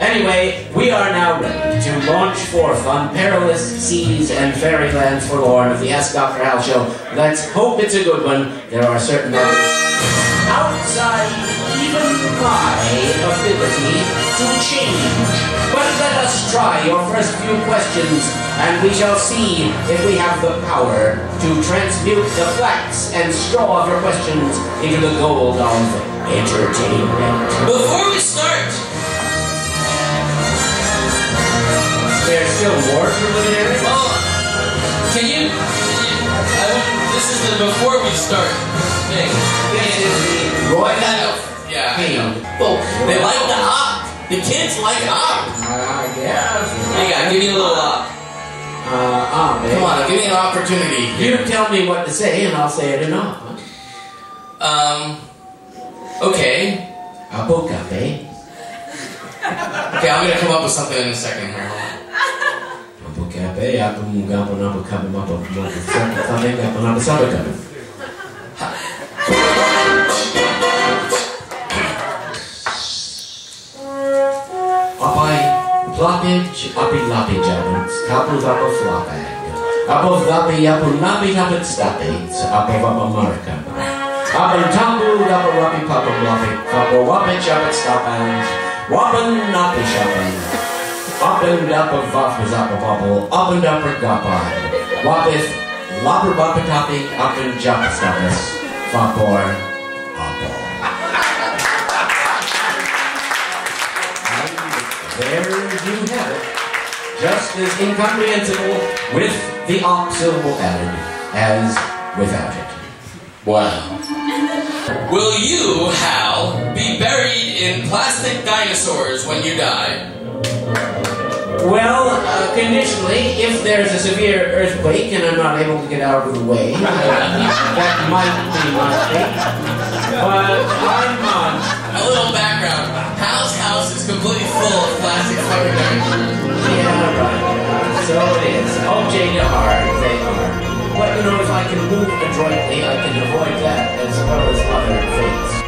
Anyway, we are now ready to launch forth on perilous seas and fairylands forlorn of the Ask Dr. Hal show. Let's hope it's a good one. There are certain others outside even my ability to change. But let us try your first few questions, and we shall see if we have the power to transmute the flax and straw of your questions into the gold of entertainment. Before we start, there's still more preliminary? well, this is the before we start thing. This is the royal Yeah. pain. Oh, they like the op. The kids like op. I guess. Hey, guy, give me a little op. Man. Come on, give me an opportunity. You tell me what to say, and I'll say it in op. Okay. Apocape. Okay, I'm gonna come up with something in a second here. Apocape, Plopage, uppy loppy jabins, couples up a flopag. Above lappy, up nappy, happy stoppates, above up a markham. Up and tumbled, up a rappy, papa bloppy, papa wappage, up at stoppage, wappin, nappy shopping. Up and up a vuff was up a bubble, up and up a guppy. Wappith, lopper bopper toppy, up and jump stoppers, fopor, there you have it. Just as incomprehensible with the op syllable added as without it. Wow. Will you, Hal, be buried in plastic dinosaurs when you die? Well, conditionally, if there's a severe earthquake and I'm not able to get out of the way, that might be my fate. But I'm on. A little background. Hal's house is completely full of plastic fucking dinosaurs. Yeah, right. So it is. OJ they are. But, you know, if I can move adroitly, I can avoid that as well as other fates.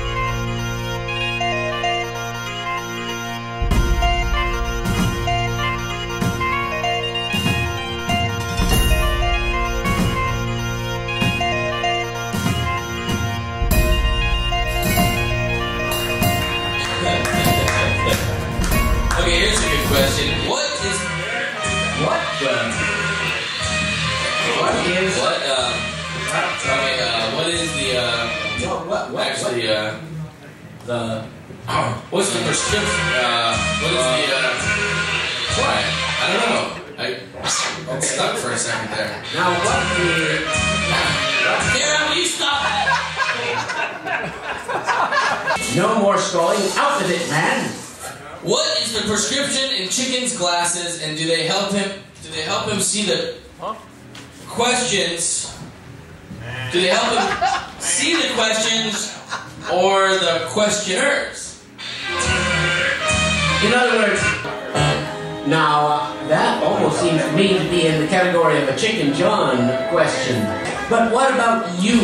Okay, here's a good question. What what's the prescription, what is the, what? I don't know. I'm stuck for a second there. Now, Kara, will you stop? no more stalling. Out with it, man. What is the prescription in Chicken's glasses, and do they help him see the questions? Do they help him see the questions or the questioners? In other words, now that almost seems to me to be in the category of a Chicken John question. But what about you?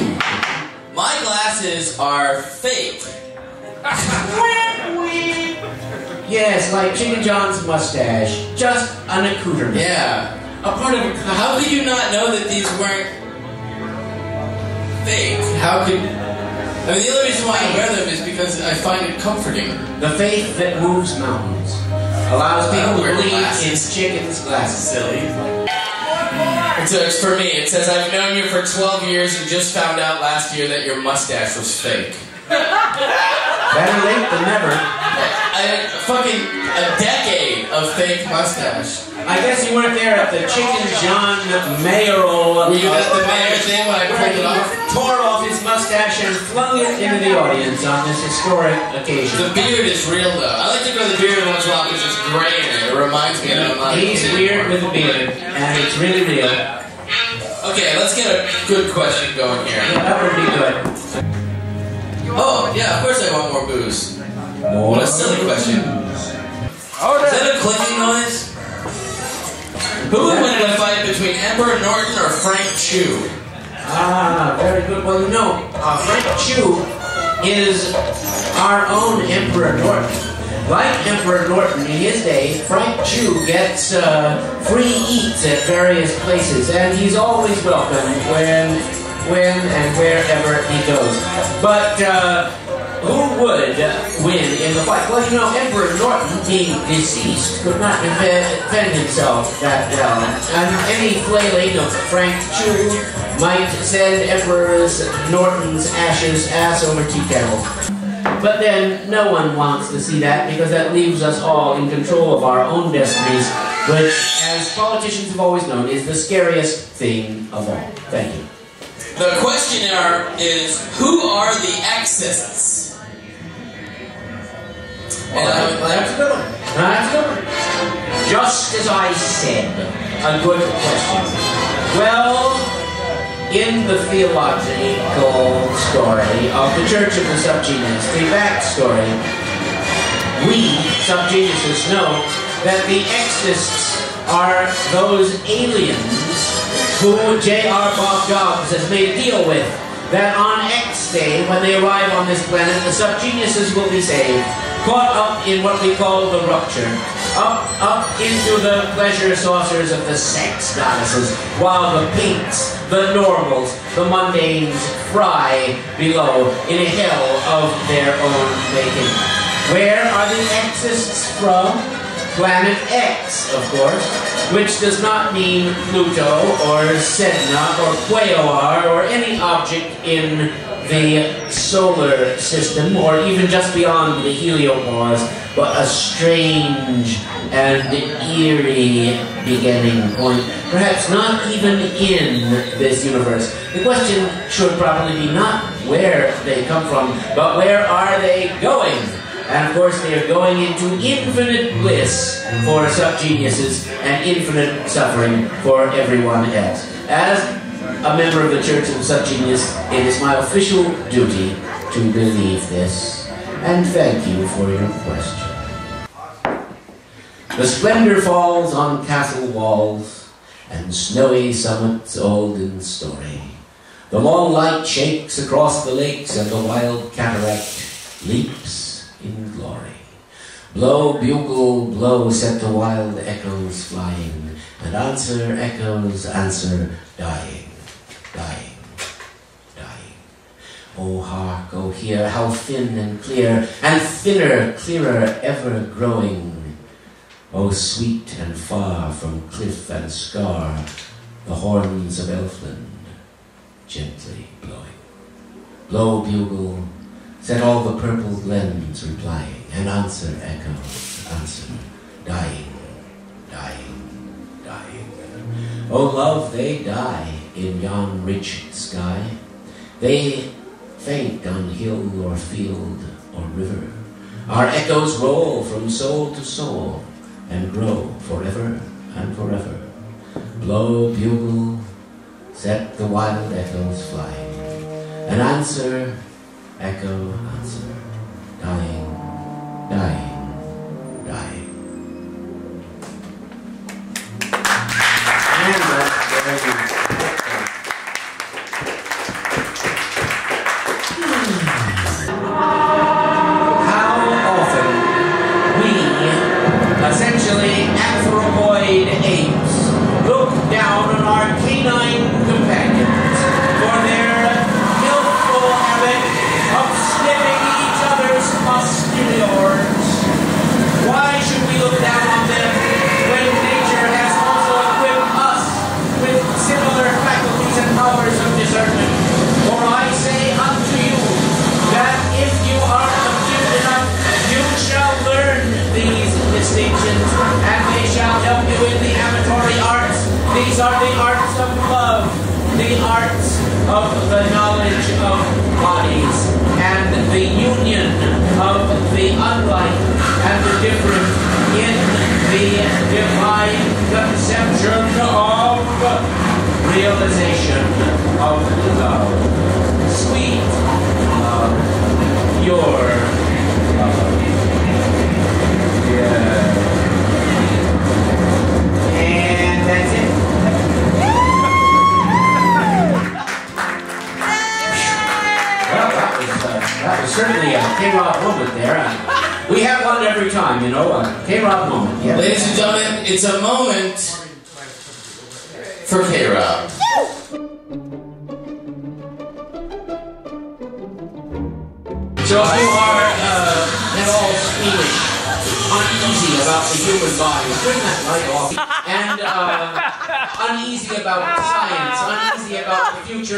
My glasses are fake. Yes, like Chicken John's mustache, just an accoutrement. Yeah. A part of a... How could you not know that these weren't fake? How could... I mean, the only reason why I wear them is because I find it comforting. The faith that moves mountains allows people to wear believe glasses. in Chicken's glasses. Silly. So it's for me. It says, I've known you for 12 years and just found out last year that your mustache was fake. Better late than never. A decade of fake mustache. I guess you weren't there at the Chicken John mayoral... Were you at the mayor thing when I pulled it off? Tore off his mustache and flung it into the audience on this historic occasion. The beard is real, though. I like to grow the beard once in a while because it's gray in it. It reminds me that I'm not... He's weird with a beard, and it's really real. Okay, let's get a good question going here. Yeah, that would be good. Oh, yeah, of course I want more booze. What a silly question. Is that a clicking noise? Who would win in a fight between Emperor Norten or Frank Chew? Ah, very good. Well, you know, Frank Chew is our own Emperor Norten. Like Emperor Norten in his day, Frank Chew gets free eats at various places, and he's always welcome when and wherever he goes. But who would win in the fight? Well, you know, Emperor Norten, being deceased, could not defend himself that well. And any flailing of Frank Chew might send Emperor Norten's ass over tea kettle. But then, no one wants to see that, because that leaves us all in control of our own destinies, which, as politicians have always known, is the scariest thing of all. Thank you. The question is, who are the Exists? That's a good one. That's a good one. Just as I said, a good question. Well, in the theological story of the Church of the Subgenius, the backstory, we, subgeniuses, know that the Exists are those aliens who J.R. Bob Jobs has made a deal with, that on X Day, when they arrive on this planet, the subgeniuses will be saved, caught up in what we call the rupture, up into the pleasure saucers of the sex goddesses, while the pinks, the normals, the mundanes fry below in a hell of their own making. Where are the Exists from? Planet X, of course, which does not mean Pluto or Sedna or Quaoar or any object in the solar system or even just beyond the heliopause, but a strange and eerie beginning point, perhaps not even in this universe. The question should probably be not where they come from, but where are they going? And of course, they are going into infinite bliss for subgeniuses and infinite suffering for everyone else. As a member of the Church of Subgenius, it is my official duty to believe this. And thank you for your question. The splendor falls on castle walls and snowy summits old in story. The long light shakes across the lakes and the wild cataract leaps in glory. Blow, bugle, blow, set the wild echoes flying, and answer, echoes, answer, dying, dying, dying. Oh, hark, oh, hear, how thin and clear, and thinner, clearer, ever growing. Oh, sweet and far from cliff and scar, the horns of Elfland gently blowing. Blow, bugle, set all the purple glens replying, and answer, echoes, answer, dying, dying, dying. Oh, love, they die in yon rich sky. They faint on hill or field or river. Our echoes roll from soul to soul and grow forever and forever. Blow, bugle, set the wild echoes flying, and answer, echo, answer, dying, dying, dying. And that's very good. How often we, essentially anthropoid apes, look down on our canine companions for their healthful habit of sniffing each other's posteriors. Why should we look down on them when nature has also equipped us with similar faculties and powers of discernment? For I say unto you that if you are acute enough, you shall learn these distinctions, and they shall help you in the amatory arts. These are the arts of love, the arts of the knowledge of bodies, and the union of the unlike and the different in the divine conception of realization of love. Sweet love, your love. Yeah. And that's it. Well, that was certainly a K-Rock moment there. We have one every time. K-Rob moment. Yeah. Ladies and gentlemen, it's a moment for K-Rob. So if you are at all squeamish, uneasy about the human body, bring that light off, and uneasy about science, uneasy about the future